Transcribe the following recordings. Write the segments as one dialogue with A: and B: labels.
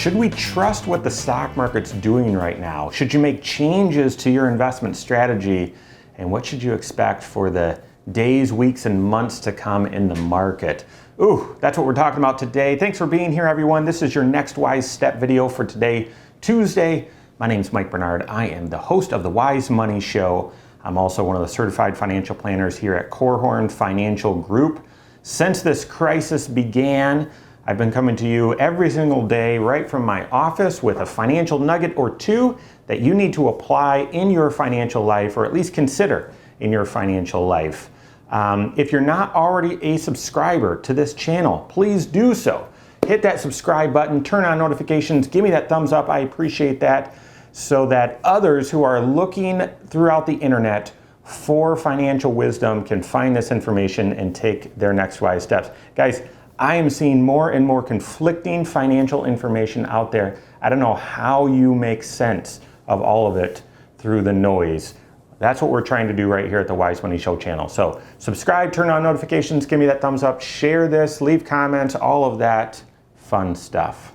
A: Should we trust what the stock market's doing right now? Should you make changes to your investment strategy? And what should you expect for the days, weeks, and months to come in the market? Ooh, that's what we're talking about today. Thanks for being here, everyone. This is your next Wise Step video for today, Tuesday. My name's Mike Bernard. I am the host of the Wise Money Show. I'm also one of the certified financial planners here at Korhorn Financial Group. Since this crisis began, I've been coming to you every single day right from my office with a financial nugget or two that you need to apply in your financial life, or at least consider in your financial life. If you're not already a subscriber to this channel, please do so. Hit that subscribe button, turn on notifications, give me that thumbs up. I appreciate that, so that others who are looking throughout the internet for financial wisdom can find this information and take their next wise steps. Guys, I am seeing more and more conflicting financial information out there. I don't know how you make sense of all of it through the noise. That's what we're trying to do right here at the Wise Money Show channel. So subscribe, turn on notifications, give me that thumbs up, share this, leave comments, all of that fun stuff.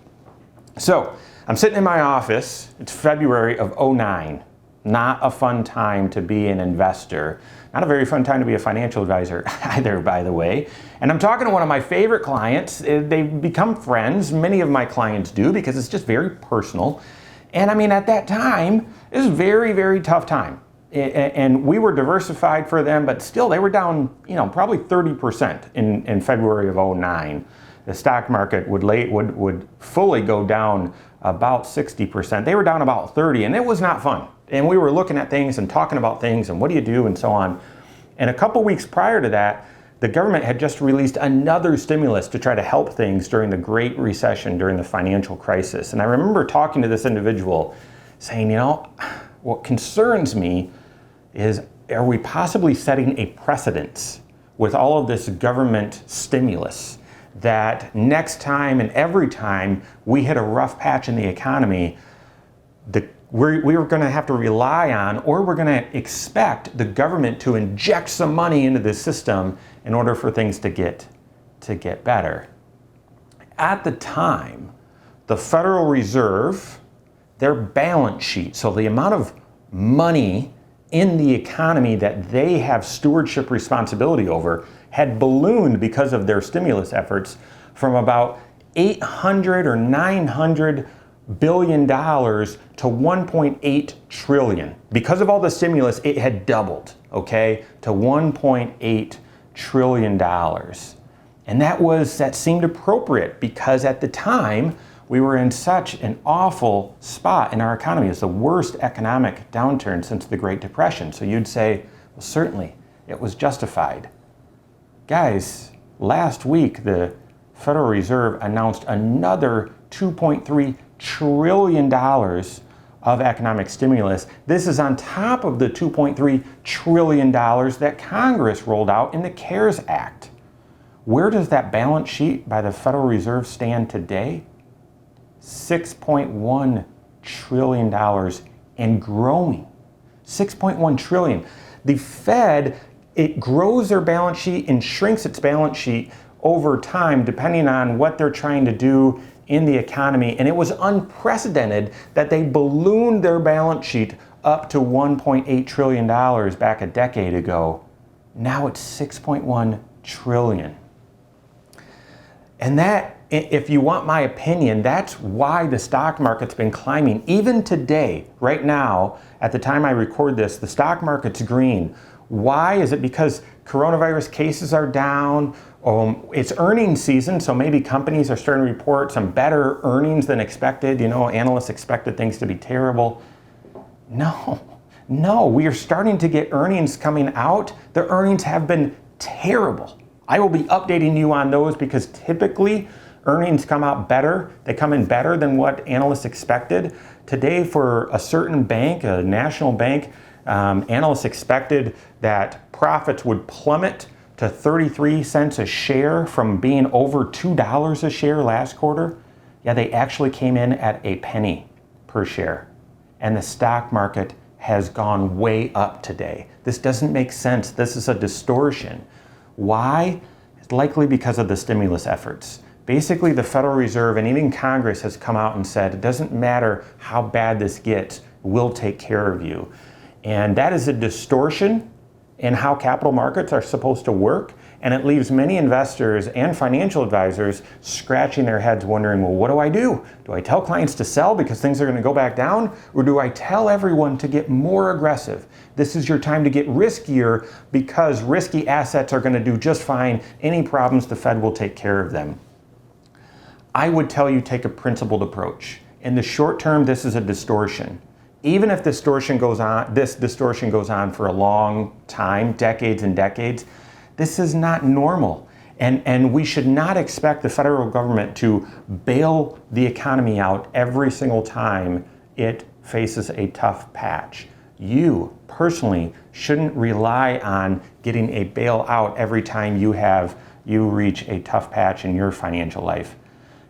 A: So I'm sitting in my office. It's February of 2009. Not a fun time to be an investor. Not a very fun time to be a financial advisor either, by the way. And I'm talking to one of my favorite clients. They've become friends. Many of my clients do, because it's just very personal. And I mean, at that time, it was a very, very tough time. And we were diversified for them, but still they were down, probably 30% in February of 2009. The stock market would fully go down about 60%. They were down about 30%, and it was not fun. And we were looking at things and talking about things and what do you do and so on. And a couple weeks prior to that, the government had just released another stimulus to try to help things during the Great Recession, during the financial crisis. And I remember talking to this individual saying, what concerns me is, are we possibly setting a precedent with all of this government stimulus that next time and every time we hit a rough patch in the economy, we were going to have to rely on, or we're going to expect the government to inject some money into the system in order for things to get better. At the time, the Federal Reserve, their balance sheet, so the amount of money in the economy that they have stewardship responsibility over, had ballooned because of their stimulus efforts from about 800 or 900 billion dollars to 1.8 trillion. Because of all the stimulus, it had doubled, to 1.8 trillion dollars. And that seemed appropriate, because at the time we were in such an awful spot in our economy. It was the worst economic downturn since the Great Depression. So you'd say, well, certainly it was justified. Guys, last week the Federal Reserve announced another $2.3 trillion of economic stimulus. This is on top of the $2.3 trillion that Congress rolled out in the CARES Act. Where does that balance sheet by the Federal Reserve stand today? $6.1 trillion and growing. $6.1 trillion. The Fed, it grows their balance sheet and shrinks its balance sheet over time, depending on what they're trying to do in the economy. And it was unprecedented that they ballooned their balance sheet up to $1.8 trillion back a decade ago. Now it's $6.1 trillion. And that, if you want my opinion, that's why the stock market's been climbing. Even today, right now, at the time I record this, the stock market's green. Why? Is it because coronavirus cases are down? It's earnings season, so maybe companies are starting to report some better earnings than expected. Analysts expected things to be terrible. No, we are starting to get earnings coming out. The earnings have been terrible. I will be updating you on those, because typically earnings come out better. They come in better than what analysts expected. Today, for a certain bank, a national bank, analysts expected that profits would plummet to 33 cents a share from being over $2 a share last quarter. Yeah, they actually came in at a penny per share. And the stock market has gone way up today. This doesn't make sense. This is a distortion. Why? It's likely because of the stimulus efforts. Basically, the Federal Reserve and even Congress has come out and said, it doesn't matter how bad this gets, we'll take care of you. And that is a distortion in how capital markets are supposed to work. And it leaves many investors and financial advisors scratching their heads wondering, well, what do I do? Do I tell clients to sell because things are going to go back down? Or do I tell everyone to get more aggressive? This is your time to get riskier because risky assets are going to do just fine. Any problems, the Fed will take care of them. I would tell you take a principled approach. In the short term, this is a distortion. Even if this distortion goes on for a long time, decades and decades, this is not normal. And we should not expect the federal government to bail the economy out every single time it faces a tough patch. You personally shouldn't rely on getting a bailout every time you reach a tough patch in your financial life.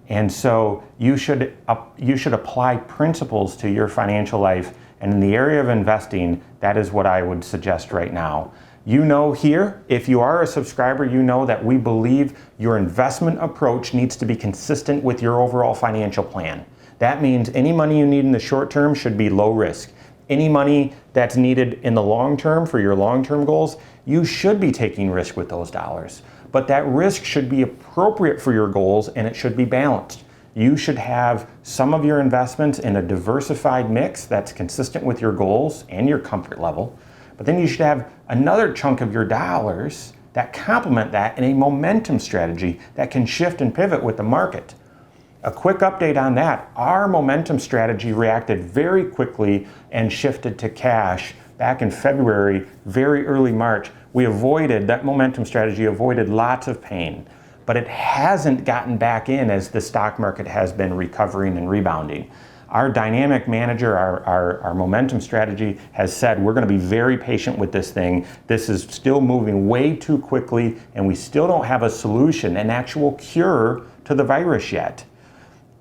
A: And so you should apply principles to your financial life. And in the area of investing, that is what I would suggest right now. You know here, if you are a subscriber, you know that we believe your investment approach needs to be consistent with your overall financial plan. That means any money you need in the short term should be low risk. Any money that's needed in the long term for your long-term goals, you should be taking risk with those dollars. But that risk should be appropriate for your goals and it should be balanced. You should have some of your investments in a diversified mix that's consistent with your goals and your comfort level. But then you should have another chunk of your dollars that complement that in a momentum strategy that can shift and pivot with the market. A quick update on that. Our momentum strategy reacted very quickly and shifted to cash back in February, very early March. That momentum strategy avoided lots of pain, but it hasn't gotten back in as the stock market has been recovering and rebounding. Our dynamic manager, our momentum strategy has said we're going to be very patient with this thing. This is still moving way too quickly and we still don't have a solution, an actual cure to the virus yet.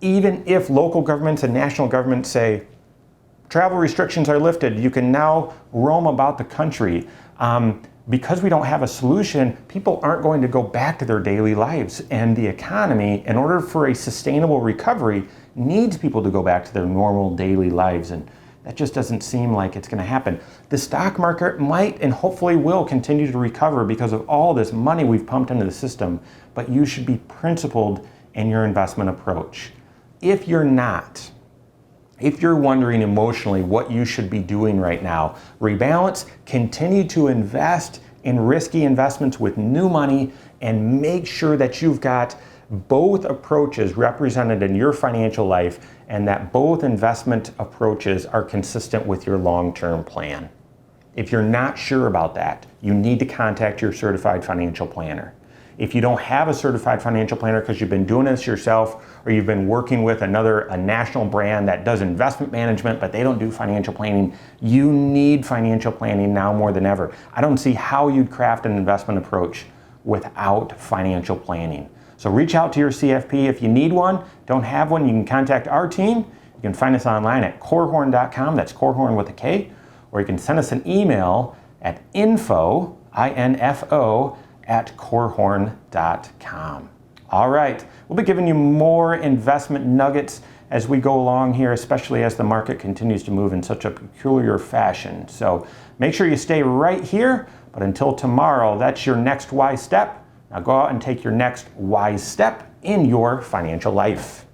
A: Even if local governments and national governments say, travel restrictions are lifted, you can now roam about the country. Because we don't have a solution, people aren't going to go back to their daily lives. And the economy, in order for a sustainable recovery, needs people to go back to their normal daily lives. And that just doesn't seem like it's going to happen. The stock market might and hopefully will continue to recover because of all this money we've pumped into the system. But you should be principled in your investment approach. If you're not, if you're wondering emotionally what you should be doing right now, rebalance, continue to invest in risky investments with new money, and make sure that you've got both approaches represented in your financial life and that both investment approaches are consistent with your long-term plan. If you're not sure about that, you need to contact your certified financial planner. If you don't have a certified financial planner because you've been doing this yourself or you've been working with a national brand that does investment management but they don't do financial planning, you need financial planning now more than ever. I don't see how you'd craft an investment approach without financial planning. So reach out to your CFP. If you need one, don't have one, you can contact our team. You can find us online at korhorn.com, that's Korhorn with a K, or you can send us an email at info, I-N-F-O, at korhorn.com. All right, we'll be giving you more investment nuggets as we go along here, especially as the market continues to move in such a peculiar fashion. So make sure you stay right here, but until tomorrow, that's your next wise step. Now go out and take your next wise step in your financial life.